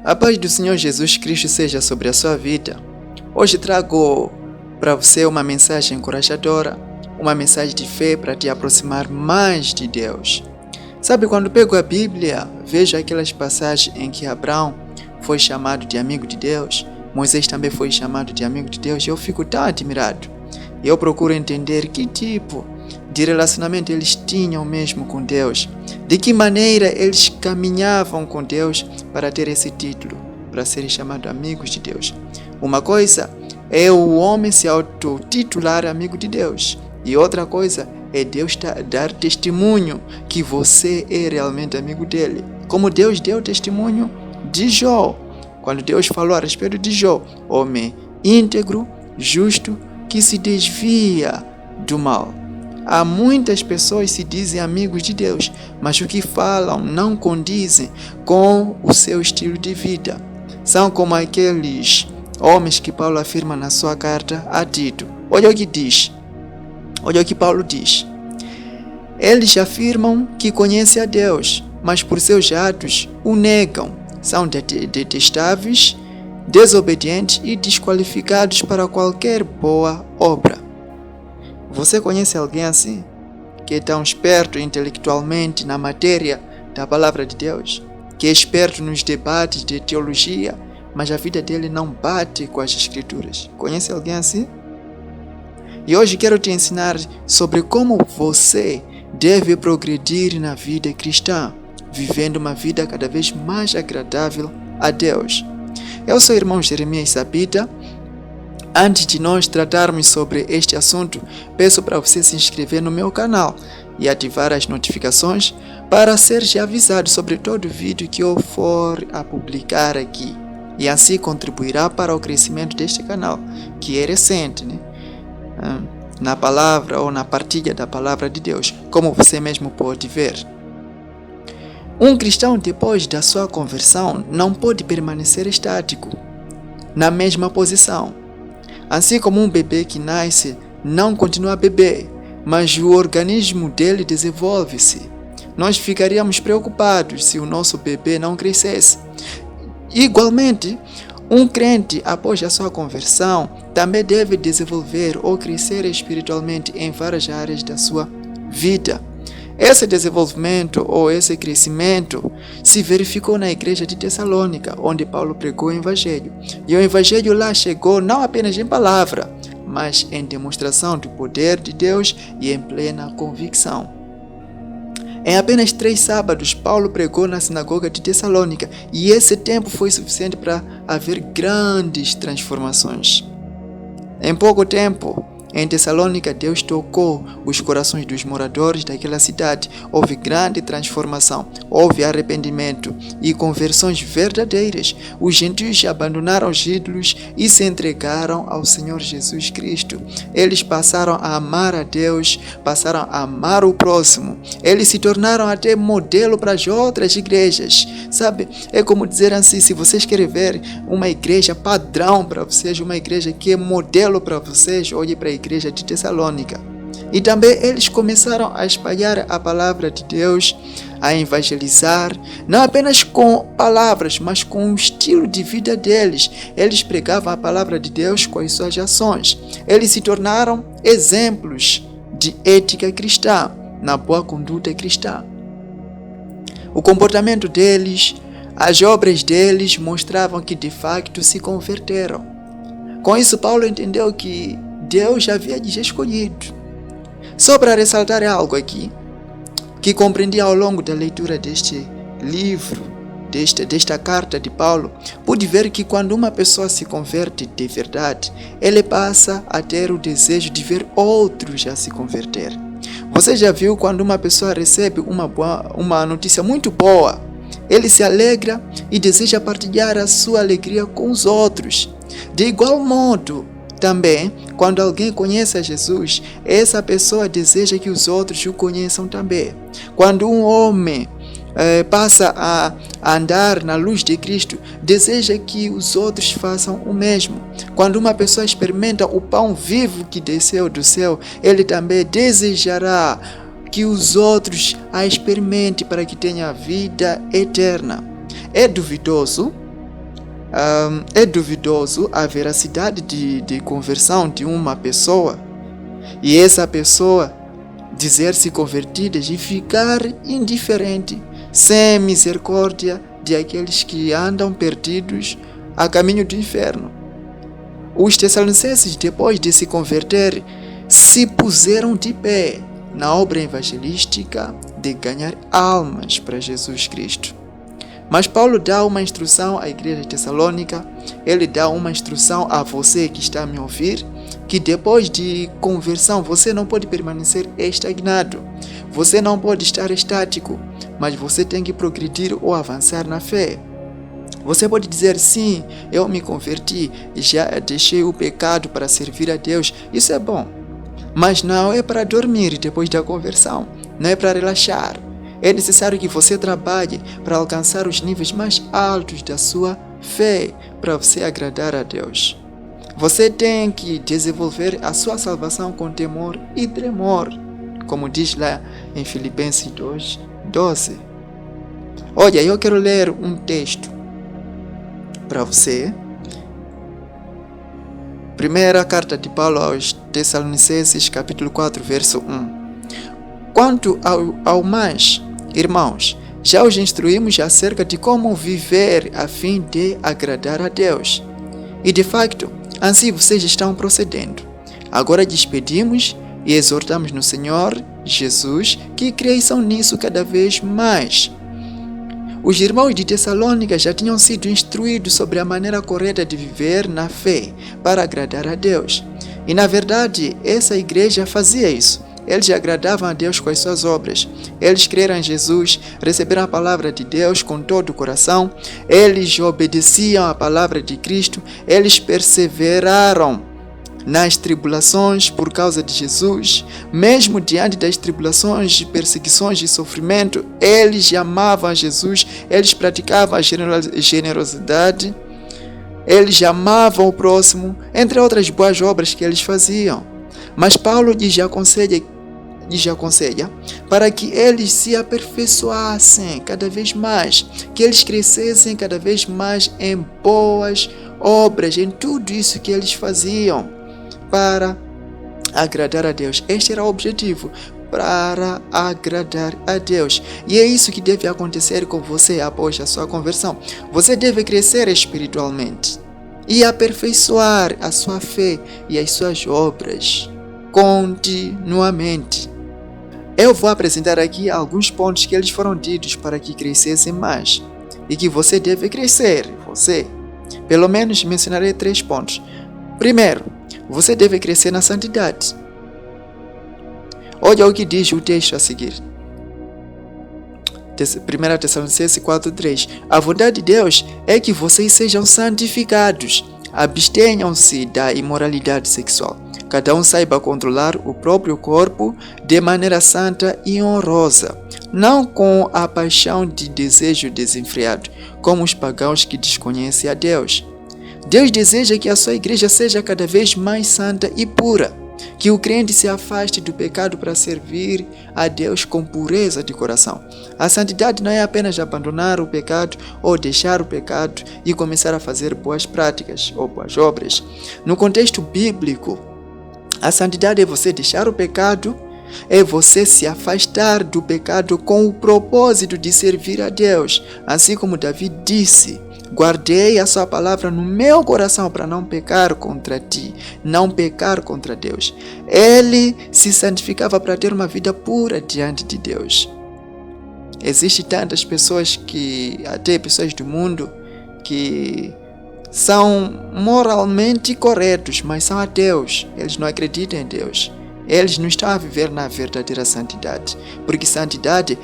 A paz do Senhor Jesus Cristo seja sobre a sua vida. Hoje trago para você uma mensagem encorajadora, uma mensagem de fé para te aproximar mais de Deus. Sabe, quando pego a Bíblia, vejo aquelas passagens em que Abraão foi chamado de amigo de Deus, Moisés também foi chamado de amigo de Deus, e eu fico tão admirado. Eu procuro entender que tipo de relacionamento eles tinham mesmo com Deus, de que maneira eles caminhavam com Deus para ter esse título, para serem chamados amigos de Deus. Uma coisa é o homem se autotitular amigo de Deus, e outra coisa é Deus dar testemunho que você é realmente amigo dele. Como Deus deu testemunho de Jó, quando Deus falou a respeito de Jó, homem íntegro, justo, que se desvia do mal. Há muitas pessoas que se dizem amigos de Deus, mas o que falam não condizem com o seu estilo de vida. São como aqueles homens que Paulo afirma na sua carta a Tito. Olha o que diz. Olha o que Paulo diz. Eles afirmam que conhecem a Deus, mas por seus atos o negam. São detestáveis, desobedientes e desqualificados para qualquer boa obra. Você conhece alguém assim? Que é tão esperto intelectualmente na matéria da palavra de Deus? Que é esperto nos debates de teologia, mas a vida dele não bate com as escrituras? Conhece alguém assim? E hoje quero te ensinar sobre como você deve progredir na vida cristã, vivendo uma vida cada vez mais agradável a Deus. Eu sou o irmão Jeremias Sabita. Antes de nós tratarmos sobre este assunto, peço para você se inscrever no meu canal e ativar as notificações para ser avisado sobre todo vídeo que eu for a publicar aqui. E assim contribuirá para o crescimento deste canal, que é recente, na palavra ou na partilha da palavra de Deus, como você mesmo pode ver. Um cristão, depois da sua conversão, não pode permanecer estático, na mesma posição. Assim como um bebê que nasce não continua bebê, mas o organismo dele desenvolve-se. Nós ficaríamos preocupados se o nosso bebê não crescesse. Igualmente, um crente, após a sua conversão, também deve desenvolver ou crescer espiritualmente em várias áreas da sua vida. Esse desenvolvimento ou esse crescimento se verificou na igreja de Tessalônica, onde Paulo pregou o Evangelho. E o Evangelho lá chegou não apenas em palavra, mas em demonstração do poder de Deus e em plena convicção. Em apenas 3 sábados, Paulo pregou na sinagoga de Tessalônica, e esse tempo foi suficiente para haver grandes transformações. Em pouco tempo, em Tessalônica, Deus tocou os corações dos moradores daquela cidade. Houve grande transformação, houve arrependimento e conversões verdadeiras. Os gentios abandonaram os ídolos e se entregaram ao Senhor Jesus Cristo. Eles passaram a amar a Deus, passaram a amar o próximo. Eles se tornaram até modelo para as outras igrejas. Sabe, é como dizer assim, se vocês querem ver uma igreja padrão para vocês, uma igreja que é modelo para vocês, olhe para a igreja de Tessalônica. E também eles começaram a espalhar a palavra de Deus, a evangelizar, não apenas com palavras, mas com o estilo de vida deles. Eles pregavam a palavra de Deus com as suas ações. Eles se tornaram exemplos de ética cristã, na boa conduta cristã. O comportamento deles, as obras deles mostravam que de facto se converteram. Com isso, Paulo entendeu que Deus já havia lhes escolhido. Só para ressaltar algo aqui, que compreendi ao longo da leitura deste livro, desta carta de Paulo, pude ver que quando uma pessoa se converte de verdade, ele passa a ter o desejo de ver outros a se converter. Você já viu quando uma pessoa recebe uma notícia muito boa, ele se alegra e deseja partilhar a sua alegria com os outros. De igual modo, também, quando alguém conhece a Jesus, essa pessoa deseja que os outros o conheçam também. Quando um homem passa a andar na luz de Cristo, deseja que os outros façam o mesmo. Quando uma pessoa experimenta o pão vivo que desceu do céu, ele também desejará que os outros a experimentem para que tenha vida eterna. É duvidoso É duvidoso a veracidade de conversão de uma pessoa e essa pessoa dizer-se convertida e ficar indiferente, sem misericórdia de aqueles que andam perdidos a caminho do inferno. Os tessalonicenses, depois de se converter, se puseram de pé na obra evangelística de ganhar almas para Jesus Cristo. Mas Paulo dá uma instrução à igreja de Tessalônica, ele dá uma instrução a você que está a me ouvir, que depois de conversão você não pode permanecer estagnado, você não pode estar estático, mas você tem que progredir ou avançar na fé. Você pode dizer, sim, eu me converti e já deixei o pecado para servir a Deus, isso é bom, mas não é para dormir depois da conversão, não é para relaxar. É necessário que você trabalhe para alcançar os níveis mais altos da sua fé, para você agradar a Deus. Você tem que desenvolver a sua salvação com temor e tremor, como diz lá em Filipenses 2:12. Olha, eu quero ler um texto para você. Primeira carta de Paulo aos Tessalonicenses, capítulo 4, verso 1. Quanto ao mais, irmãos, já os instruímos acerca de como viver a fim de agradar a Deus. E de facto, assim vocês estão procedendo. Agora despedimos e exortamos no Senhor Jesus que cresçam nisso cada vez mais. Os irmãos de Tessalônica já tinham sido instruídos sobre a maneira correta de viver na fé para agradar a Deus. E na verdade, essa igreja fazia isso. Eles agradavam a Deus com as suas obras. Eles creram em Jesus, receberam a palavra de Deus com todo o coração. Eles obedeciam à palavra de Cristo. Eles perseveraram nas tribulações por causa de Jesus. Mesmo diante das tribulações, perseguições e sofrimento, eles amavam a Jesus. Eles praticavam a generosidade. Eles amavam o próximo, entre outras boas obras que eles faziam. Mas Paulo lhes aconselha para que eles se aperfeiçoassem cada vez mais, que eles crescessem cada vez mais em boas obras, em tudo isso que eles faziam para agradar a Deus. Este era o objetivo, para agradar a Deus. E é isso que deve acontecer com você após a sua conversão. Você deve crescer espiritualmente e aperfeiçoar a sua fé e as suas obras continuamente. Eu vou apresentar aqui alguns pontos que eles foram ditos para que crescessem mais e que você deve crescer. Pelo menos mencionarei 3 pontos. Primeiro, você deve crescer na santidade. Olha o que diz o texto a seguir. 1 Tessalonicenses 4:3. A vontade de Deus é que vocês sejam santificados. Abstenham-se da imoralidade sexual. Cada um saiba controlar o próprio corpo de maneira santa e honrosa, não com a paixão de desejo desenfreado, como os pagãos que desconhecem a Deus. Deus deseja que a sua igreja seja cada vez mais santa e pura, que o crente se afaste do pecado para servir a Deus com pureza de coração. A santidade não é apenas abandonar o pecado ou deixar o pecado e começar a fazer boas práticas ou boas obras. No contexto bíblico, a santidade é você deixar o pecado, é você se afastar do pecado com o propósito de servir a Deus. Assim como Davi disse, guardei a sua palavra no meu coração para não pecar contra ti, não pecar contra Deus. Ele se santificava para ter uma vida pura diante de Deus. Existem tantas pessoas até pessoas do mundo, que são moralmente corretos, mas são ateus. Eles não acreditam em Deus. Eles não estão a viver na verdadeira santidade. Porque santidade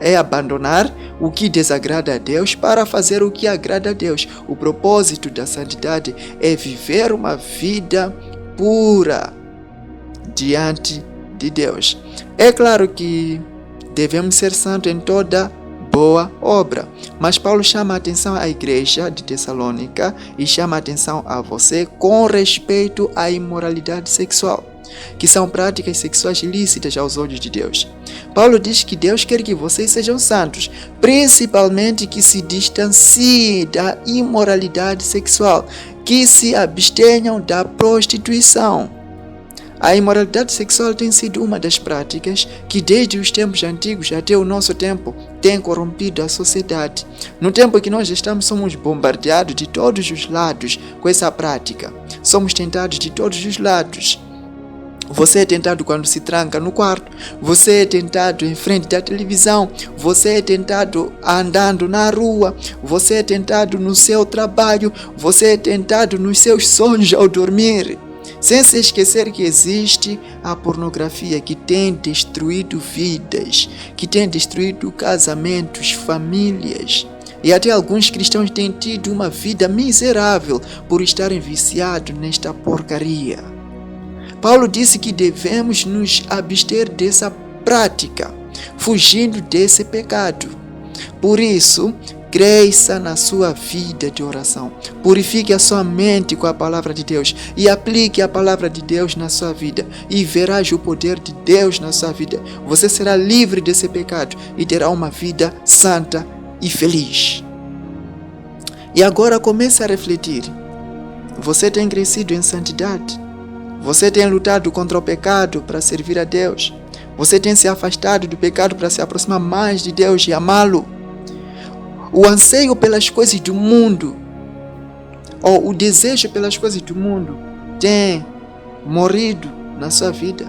é abandonar o que desagrada a Deus para fazer o que agrada a Deus. O propósito da santidade é viver uma vida pura diante de Deus. É claro que devemos ser santos em toda boa obra. Mas Paulo chama a atenção à igreja de Tessalônica e chama a atenção a você com respeito à imoralidade sexual. que são práticas sexuais ilícitas aos olhos de Deus. Paulo diz que Deus quer que vocês sejam santos, principalmente que se distanciem da imoralidade sexual, que se abstenham da prostituição. A imoralidade sexual tem sido uma das práticas que desde os tempos antigos até o nosso tempo tem corrompido a sociedade. No tempo que nós estamos, somos bombardeados de todos os lados com essa prática. Somos tentados de todos os lados. Você é tentado quando se tranca no quarto, você é tentado em frente da televisão, você é tentado andando na rua, você é tentado no seu trabalho, você é tentado nos seus sonhos ao dormir. Sem se esquecer que existe a pornografia que tem destruído vidas, que tem destruído casamentos, famílias. E até alguns cristãos têm tido uma vida miserável por estarem viciados nesta porcaria. Paulo disse que devemos nos abster dessa prática, fugindo desse pecado. Por isso, cresça na sua vida de oração. Purifique a sua mente com a palavra de Deus e aplique a palavra de Deus na sua vida e verás o poder de Deus na sua vida. Você será livre desse pecado e terá uma vida santa e feliz. E agora comece a refletir. Você tem crescido em santidade? Você tem lutado contra o pecado para servir a Deus? Você tem se afastado do pecado para se aproximar mais de Deus e amá-lo? O anseio pelas coisas do mundo, ou o desejo pelas coisas do mundo, tem morrido na sua vida.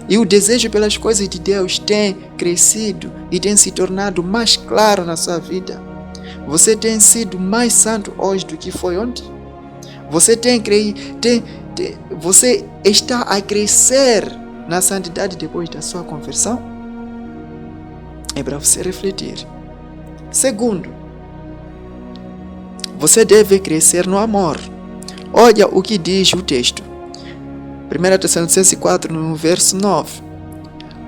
E o desejo pelas coisas de Deus tem crescido e tem se tornado mais claro na sua vida. Você tem sido mais santo hoje do que foi ontem? Você você está a crescer na santidade depois da sua conversão? É para você refletir. Segundo, você deve crescer no amor. Olha o que diz o texto. 1 Tessalonicenses 4, no verso 9.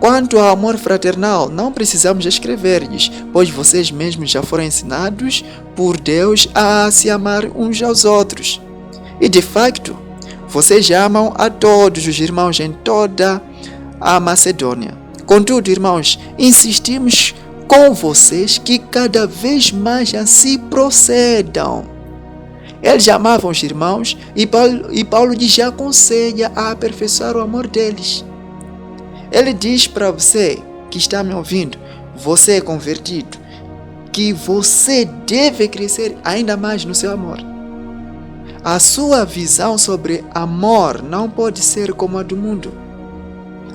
Quanto ao amor fraternal, não precisamos escrever-lhes, pois vocês mesmos já foram ensinados por Deus a se amar uns aos outros. E de facto, vocês amam a todos os irmãos em toda a Macedônia. Contudo, irmãos, insistimos com vocês que cada vez mais assim procedam. Eles amavam os irmãos e Paulo lhes aconselha a aperfeiçoar o amor deles. Ele diz para você que está me ouvindo, você é convertido, que você deve crescer ainda mais no seu amor. A sua visão sobre amor não pode ser como a do mundo.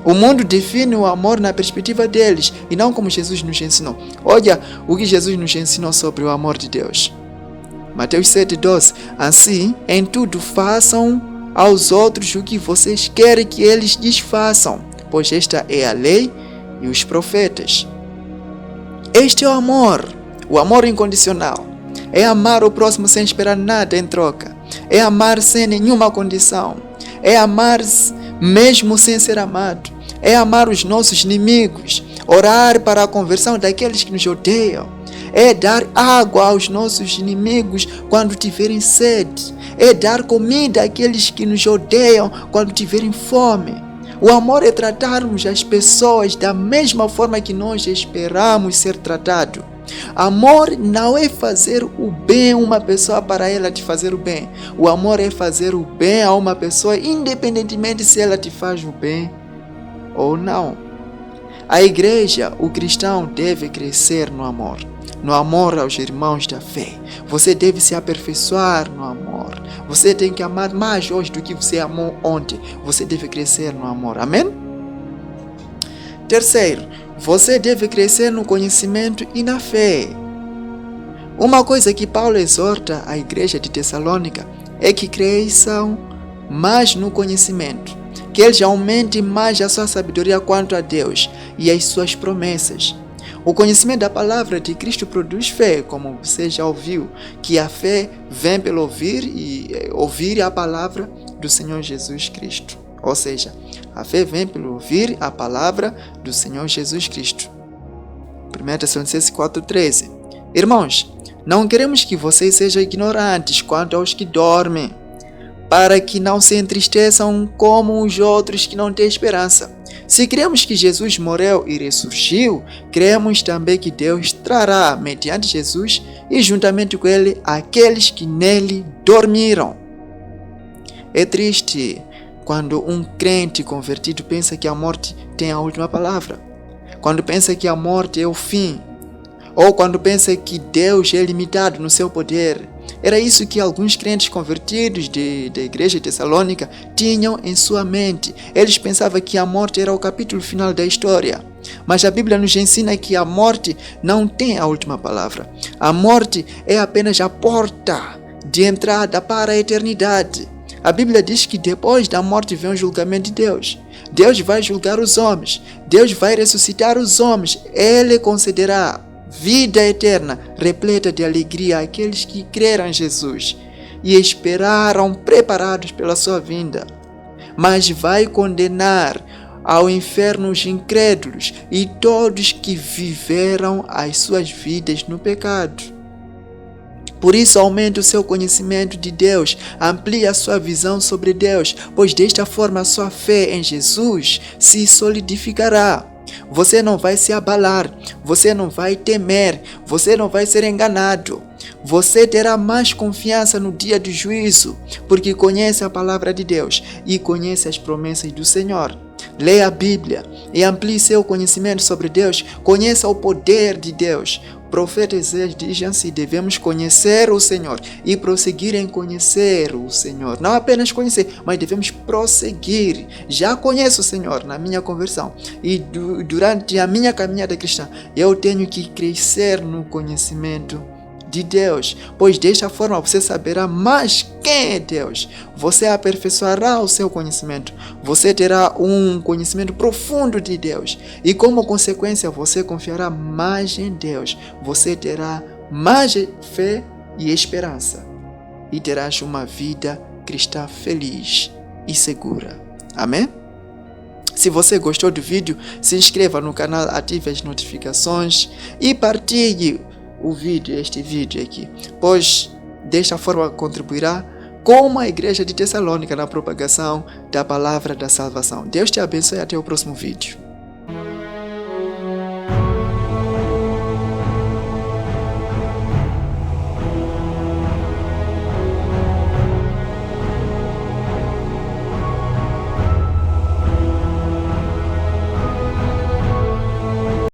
O mundo define o amor na perspectiva deles e não como Jesus nos ensinou. Olha o que Jesus nos ensinou sobre o amor de Deus. Mateus 7,12. Assim, em tudo façam aos outros o que vocês querem que eles lhes façam, pois esta é a lei e os profetas. Este é o amor incondicional. É amar o próximo sem esperar nada em troca. É amar sem nenhuma condição. É amar mesmo sem ser amado. É amar os nossos inimigos. Orar para a conversão daqueles que nos odeiam. É dar água aos nossos inimigos quando tiverem sede. É dar comida àqueles que nos odeiam quando tiverem fome. O amor é tratarmos as pessoas da mesma forma que nós esperamos ser tratados. Amor não é fazer o bem a uma pessoa para ela te fazer o bem. O amor é fazer o bem a uma pessoa independentemente se ela te faz o bem ou não. A igreja, o cristão deve crescer no amor aos irmãos da fé. Você deve se aperfeiçoar no amor. Você tem que amar mais hoje do que você amou ontem. Você deve crescer no amor. Amém? Terceiro, você deve crescer no conhecimento e na fé. Uma coisa que Paulo exorta a igreja de Tessalônica é que cresçam mais no conhecimento, que eles aumentem mais a sua sabedoria quanto a Deus e as suas promessas. O conhecimento da palavra de Cristo produz fé, como você já ouviu, que a fé vem pelo ouvir e ouvir a palavra do Senhor Jesus Cristo. Ou seja, a fé vem pelo ouvir a palavra do Senhor Jesus Cristo. 1 Tessalonicenses 4,13. Irmãos, não queremos que vocês sejam ignorantes quanto aos que dormem, para que não se entristeçam como os outros que não têm esperança. Se cremos que Jesus morreu e ressurgiu, cremos também que Deus trará, mediante Jesus e juntamente com ele, aqueles que nele dormiram. É triste quando um crente convertido pensa que a morte tem a última palavra, quando pensa que a morte é o fim, ou quando pensa que Deus é limitado no seu poder. Era isso que alguns crentes convertidos da igreja de Tessalônica tinham em sua mente. Eles pensavam que a morte era o capítulo final da história. Mas a Bíblia nos ensina que a morte não tem a última palavra. A morte é apenas a porta de entrada para a eternidade. A Bíblia diz que depois da morte vem o julgamento de Deus. Deus vai julgar os homens. Deus vai ressuscitar os homens. Ele concederá vida eterna, repleta de alegria àqueles que creram em Jesus e esperaram preparados pela sua vinda. Mas vai condenar ao inferno os incrédulos e todos que viveram as suas vidas no pecado. Por isso, aumente o seu conhecimento de Deus, amplie a sua visão sobre Deus, pois desta forma a sua fé em Jesus se solidificará. Você não vai se abalar, você não vai temer, você não vai ser enganado. Você terá mais confiança no dia do juízo, porque conhece a palavra de Deus e conhece as promessas do Senhor. Leia a Bíblia e amplie seu conhecimento sobre Deus, conheça o poder de Deus. O profeta Isaías diz assim: devemos conhecer o Senhor e prosseguir em conhecer o Senhor. Não apenas conhecer, mas devemos prosseguir. Já conheço o Senhor na minha conversão e durante a minha caminhada cristã, eu tenho que crescer no conhecimento de Deus, pois desta forma você saberá mais quem é Deus. Você aperfeiçoará o seu conhecimento, você terá um conhecimento profundo de Deus e como consequência você confiará mais em Deus, você terá mais fé e esperança e terás uma vida cristã feliz e segura. Amém? Se você gostou do vídeo, se inscreva no canal, ative as notificações e partilhe este vídeo aqui, pois desta forma contribuirá com a igreja de Tessalônica na propagação da palavra da salvação. Deus te abençoe e até o próximo vídeo.